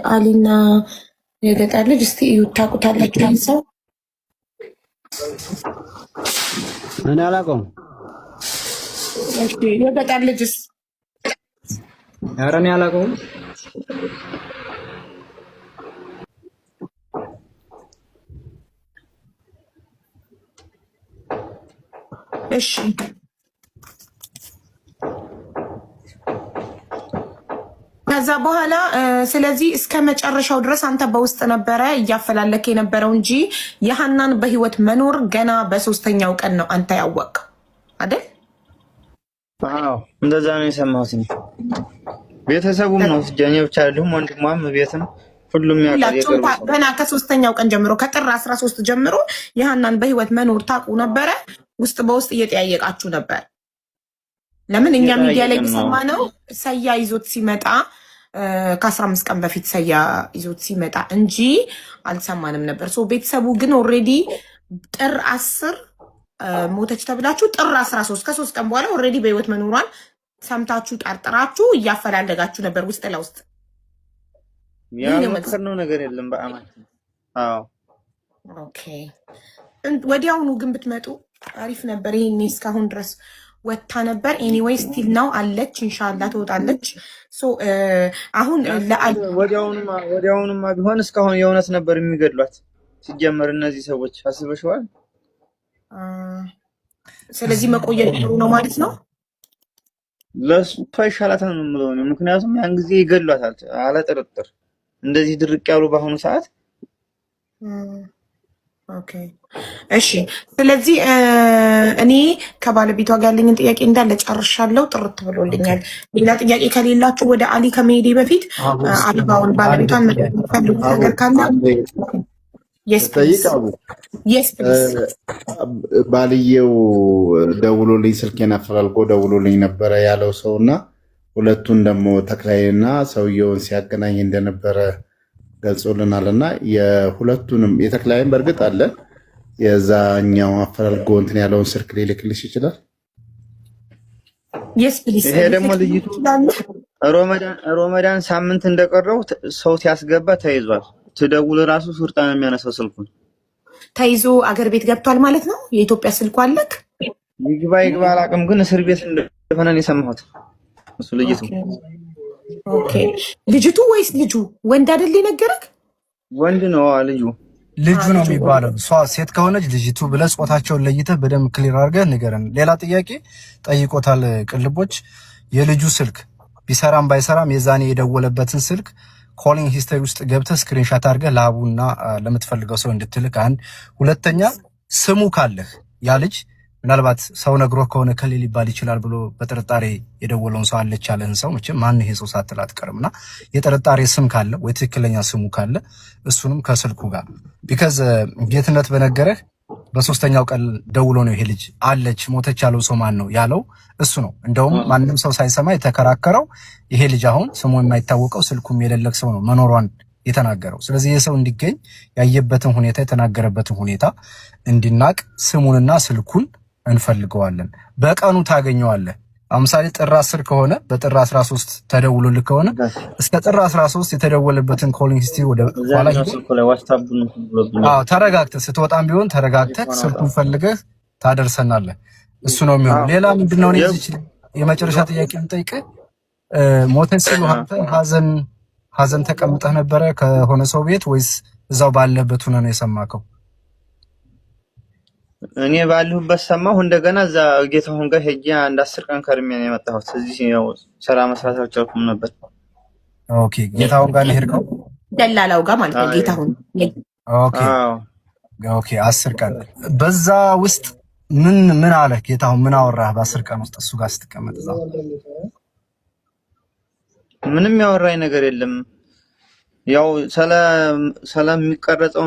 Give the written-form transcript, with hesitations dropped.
አሊና የገጠር ልጅ እስቲ እዩት፣ ታውቁታላችሁ? ይሄን ሰው እኔ አላውቀውም። እሺ፣ የገጠር ልጅስ? ኧረ እኔ አላውቀውም። እሺ ከዛ በኋላ ስለዚህ እስከ መጨረሻው ድረስ አንተ በውስጥ ነበረ እያፈላለክ የነበረው እንጂ የሀናን በህይወት መኖር ገና በሶስተኛው ቀን ነው አንተ ያወቅህ አይደል? አዎ እንደዛ ነው የሰማሁት። ቤተሰቡም ነው ስጀኔ ብቻ አይደለም፣ ወንድሟም ቤትም ሁሉም ያውቃል። ገና ከሶስተኛው ቀን ጀምሮ ከጥር 13 ጀምሮ የሀናን በህይወት መኖር ታውቁ ነበረ። ውስጥ በውስጥ እየጠያየቃችሁ ነበር። ለምን እኛ ሚዲያ ላይ የሰማነው ሰያ ይዞት ሲመጣ ከ15 ቀን በፊት ሰያ ይዞት ሲመጣ እንጂ አልሰማንም ነበር። ሶ ቤተሰቡ ግን ኦልሬዲ ጥር 10 ሞተች ተብላችሁ ጥር 13 ከ3 ቀን በኋላ ኦልሬዲ በህይወት መኖሯን ሰምታችሁ ጠርጥራችሁ እያፈላለጋችሁ ነበር ውስጥ ለውስጥ። ያልሞከርነው ነገር የለም በአማችን። አዎ ኦኬ። ወዲያውኑ ግን ብትመጡ አሪፍ ነበር። ይሄኔ እስካሁን ድረስ ወታ ነበር። ኤኒዌይ ስቲል ነው አለች፣ ኢንሻአላህ ትወጣለች። ሶ አሁን ወዲያውኑማ ቢሆን እስካሁን የእውነት ነበር የሚገድሏት። ሲጀመር እነዚህ ሰዎች አስበሽዋል? ስለዚህ መቆየት ጥሩ ነው ማለት ነው። ለሱ ይሻላታል ነው የምለው። ምክንያቱም ያን ጊዜ ይገድሏታል አለ ጥርጥር። እንደዚህ ድርቅ ያሉ በአሁኑ ሰዓት ኦኬ እሺ። ስለዚህ እኔ ከባለቤቷ ጋር ያለኝን ጥያቄ እንዳለ ጨርሻለሁ። ጥርት ብሎልኛል። ሌላ ጥያቄ ከሌላችሁ ወደ አሊ ከመሄዴ በፊት አልባውን ባለቤቷን የምትፈልጉት ነገር ካለ ባልየው ደውሎልኝ ስልኬን አፈላልጎ ደውሎልኝ ነበረ ያለው ሰው እና ሁለቱን ደግሞ ተክላይና ሰውየውን ሲያገናኝ እንደነበረ ገልጾልናል። እና የሁለቱንም የተክላይን በእርግጥ አለ የዛኛው አፈላልጎ እንትን ያለውን ስልክ ሊልክልሽ ይችላል። ይሄ ደግሞ ልጅቱ ሮመዳን ሳምንት እንደቀረው ሰው ሲያስገባ ተይዟል። ትደውል ራሱ ሱርጣ ነው የሚያነሳው ስልኩን። ተይዞ አገር ቤት ገብቷል ማለት ነው። የኢትዮጵያ ስልኩ አለክ? ይግባ አላውቅም፣ ግን እስር ቤት እንደሆነ ነው የሰማሁት። እሱ ልጅቱ ኦኬ። ልጅቱ ወይስ ልጁ? ወንድ አይደል የነገረክ? ወንድ ነው ልጁ ነው የሚባለው። እሷ ሴት ከሆነች ልጅቱ ብለህ ጾታቸውን ለይተህ በደንብ ክሊር አድርገህ ንገረን። ሌላ ጥያቄ ጠይቆታል ቅልቦች። የልጁ ስልክ ቢሰራም ባይሰራም የዛኔ የደወለበትን ስልክ ኮሊንግ ሂስተሪ ውስጥ ገብተህ ስክሪንሻት አድርገህ ለአቡና ለምትፈልገው ሰው እንድትልክ አንድ። ሁለተኛ ስሙ ካለህ ያ ልጅ ምናልባት ሰው ነግሮ ከሆነ ከሌ ሊባል ይችላል ብሎ በጥርጣሬ የደወለውን ሰው አለች ያለህን ሰው መቼም ማን ይሄ ሰው ሳትል አትቀርምና የጥርጣሬ ስም ካለ ወይ ትክክለኛ ስሙ ካለ እሱንም ከስልኩ ጋር ቢካዝ ጌትነት በነገረህ በሶስተኛው ቀን ደውሎ ነው ይሄ ልጅ አለች ሞተች ያለው ሰው ማን ነው ያለው እሱ ነው። እንደውም ማንንም ሰው ሳይሰማ የተከራከረው ይሄ ልጅ አሁን ስሙ የማይታወቀው ስልኩም የሌለክ ሰው ነው መኖሯን የተናገረው። ስለዚህ የሰው እንዲገኝ ያየበትን ሁኔታ የተናገረበትን ሁኔታ እንዲናቅ ስሙንና ስልኩን እንፈልገዋለን። በቀኑ ታገኘዋለህ። ለምሳሌ ጥር 10 ከሆነ በጥር 13 ተደውሎልህ ከሆነ እስከ ጥር 13 የተደወለበትን ኮሊንግ ሂስትሪ ወደ ኋላ ተረጋግተህ ስትወጣም ቢሆን ተረጋግተህ ስልኩን ፈልገህ ታደርሰናለህ። እሱ ነው የሚሆነው። ሌላ ምንድነው ነው እዚህ የመጨረሻ ጥያቄ የምጠይቅህ ሞተች ሲሉ አንተ ሀዘን ተቀምጠህ ነበረ ከሆነ ሰው ቤት ወይስ እዛው ባለበት ሆነ ነው የሰማከው? እኔ ባለሁበት ሰማሁ። እንደገና እዛ ጌታሁን ጋር ሄጄ አንድ 10 ቀን ከርሜ ነው የመጣሁት። እዚህ ነው ስራ መስራት አልቻልኩም ነበር። ኦኬ ጌታሁን ጋር ሄድከው? ደላላው ጋር ማለት ነው ጌታሁን። ኦኬ 10 ቀን በዛ ውስጥ ምን አለ ጌታሁን? ምን አወራህ በ10 ቀን ውስጥ እሱ ጋር ስትቀመጥ? እዛ ምንም ያወራኝ ነገር የለም። ያው ሰላም የሚቀረጸው